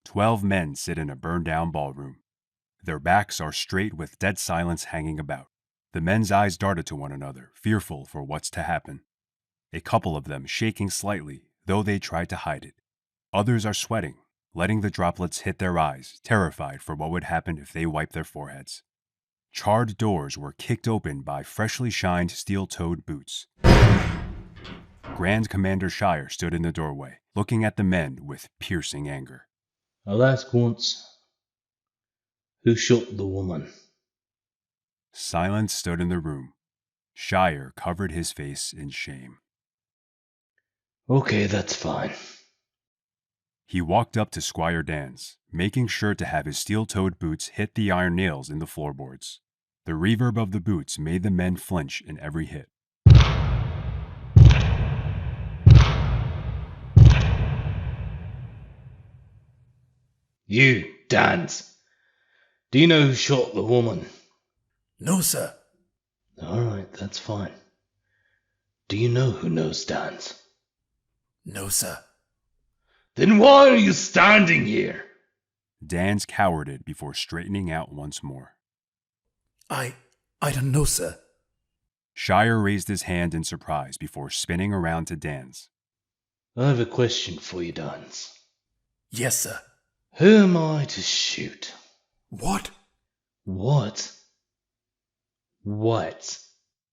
12 men sit in a burned-down ballroom. Their backs are straight with dead silence hanging about. The men's eyes darted to one another, fearful for what's to happen. A couple of them shaking slightly, though they tried to hide it. Others are sweating, letting the droplets hit their eyes, terrified for what would happen if they wiped their foreheads. Charred doors were kicked open by freshly shined steel-toed boots. Grand Commander Shire stood in the doorway, looking at the men with piercing anger. I'll ask once, who shot the woman? Silence stood in the room. Shire covered his face in shame. Okay, that's fine. He walked up to Squire Dan's, making sure to have his steel-toed boots hit the iron nails in the floorboards. The reverb of the boots made the men flinch in every hit. You, Dans. Do you know who shot the woman? No, sir. Alright, that's fine. Do you know who knows Dans? No, sir. Then why are you standing here? Dan's cowered before straightening out once more. I don't know, sir. Shire raised his hand in surprise before spinning around to Dan's. I have a question for you, Dans. Yes, sir. Who am I to shoot? What? What? What?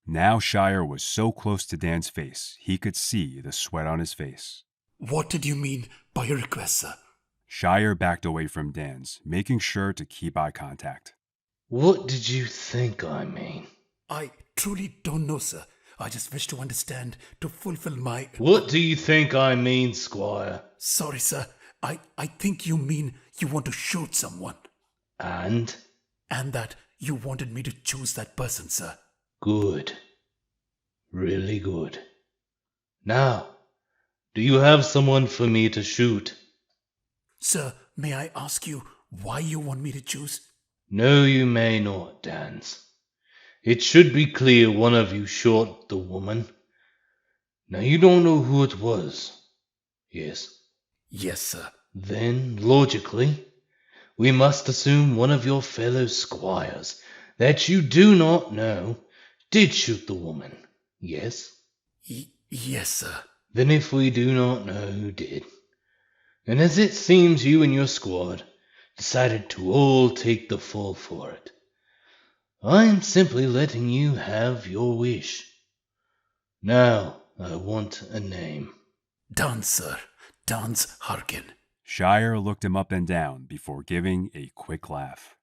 Now Shire was so close to Dan's face, he could see the sweat on his face. What did you mean by your request, sir? Shire backed away from Dan's, making sure to keep eye contact. What did you think I mean? I truly don't know, sir. I just wish to understand to fulfill my... What do you think I mean, Squire? Sorry, sir. I think you mean you want to shoot someone. And? And that you wanted me to choose that person, sir. Good. Really good. Now, do you have someone for me to shoot? Sir, may I ask you why you want me to choose? No, you may not, Dans. It should be clear one of you shot the woman. Now you don't know who it was. Yes? Yes, sir. Then, logically, we must assume one of your fellow squires that you do not know did shoot the woman. Yes? Yes, sir. Then if we do not know who did, and as it seems you and your squad decided to all take the fall for it, I am simply letting you have your wish. Now I want a name. Dans, sir. Dans Harkin. Shire looked him up and down before giving a quick laugh.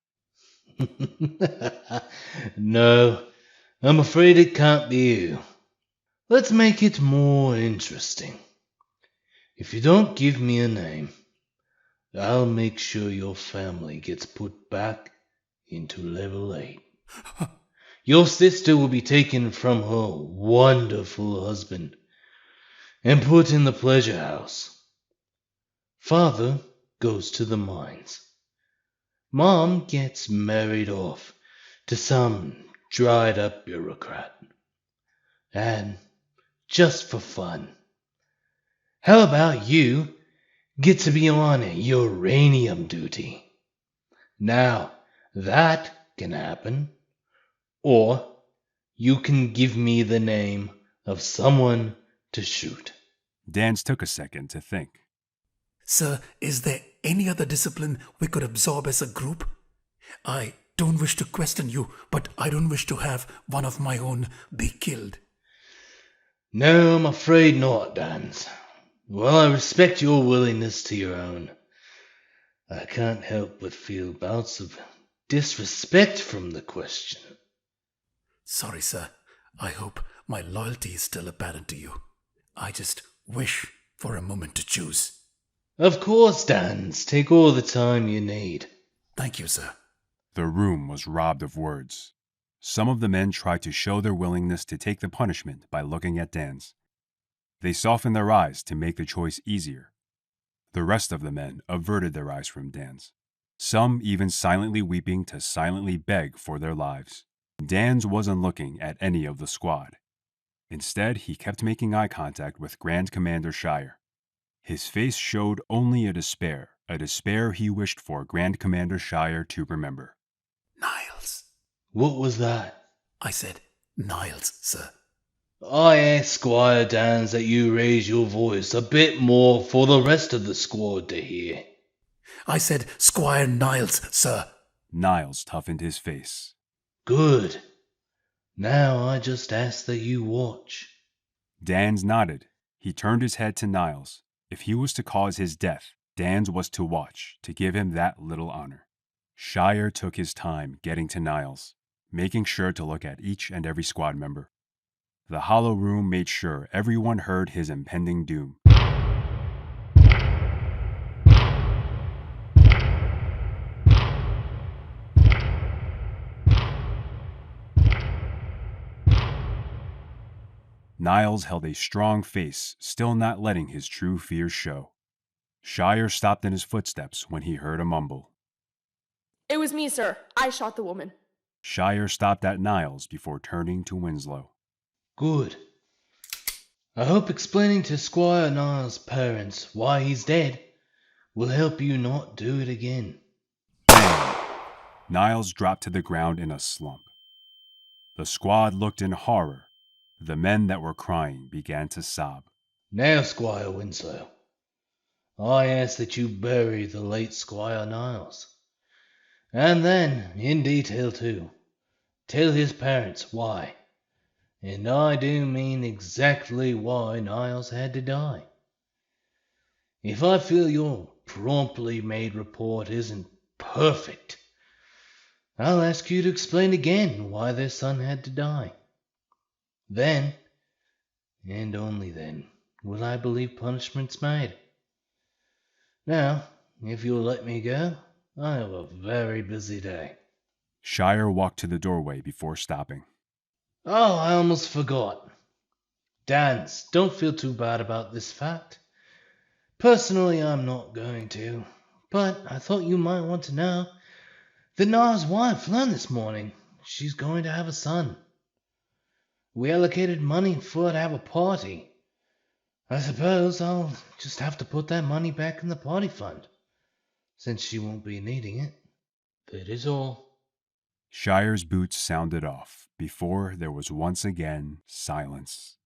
No, I'm afraid it can't be you. Let's make it more interesting. If you don't give me a name, I'll make sure your family gets put back into level 8. Your sister will be taken from her wonderful husband and put in the pleasure house. Father goes to the mines. Mom gets married off to some dried-up bureaucrat. And just for fun, how about you get to be on uranium duty? Now, that can happen. Or you can give me the name of someone to shoot. Dan's took a second to think. Sir, is there any other discipline we could absorb as a group? I don't wish to question you, but I don't wish to have one of my own be killed. No, I'm afraid not, Dans. While I respect your willingness to your own, I can't help but feel bouts of disrespect from the question. Sorry, sir. I hope my loyalty is still apparent to you. I just wish for a moment to choose. Of course, Dans. Take all the time you need. Thank you, sir. The room was robbed of words. Some of the men tried to show their willingness to take the punishment by looking at Dan's. They softened their eyes to make the choice easier. The rest of the men averted their eyes from Dan's, some even silently weeping to silently beg for their lives. Dan's wasn't looking at any of the squad. Instead, he kept making eye contact with Grand Commander Shire. His face showed only a despair he wished for Grand Commander Shire to remember. Niles. What was that? I said, Niles, sir. I ask Squire Dans that you raise your voice a bit more for the rest of the squad to hear. I said, Squire Niles, sir. Niles toughened his face. Good. Now I just ask that you watch. Dans nodded. He turned his head to Niles. If he was to cause his death, Dans was to watch, to give him that little honor. Shire took his time getting to Niles, making sure to look at each and every squad member. The hollow room made sure everyone heard his impending doom. Niles held a strong face, still not letting his true fears show. Shire stopped in his footsteps when he heard a mumble. It was me, sir. I shot the woman. Shire stopped at Niles before turning to Winslow. Good. I hope explaining to Squire Niles' parents why he's dead will help you not do it again. Bang! Niles dropped to the ground in a slump. The squad looked in horror. The men that were crying began to sob. Now, Squire Winslow, I ask that you bury the late Squire Niles. And then, in detail too, tell his parents why. And I do mean exactly why Niles had to die. If I feel your promptly made report isn't perfect, I'll ask you to explain again why their son had to die. Then, and only then, will I believe punishment's made. Now, if you'll let me go, I have a very busy day. Shire walked to the doorway before stopping. Oh, I almost forgot. Dans, don't feel too bad about this fact. Personally, I'm not going to, but I thought you might want to know that Niles' wife learned this morning she's going to have a son. We allocated money for her to have a party. I suppose I'll just have to put that money back in the party fund, since she won't be needing it. That is all. Shire's boots sounded off before there was once again silence.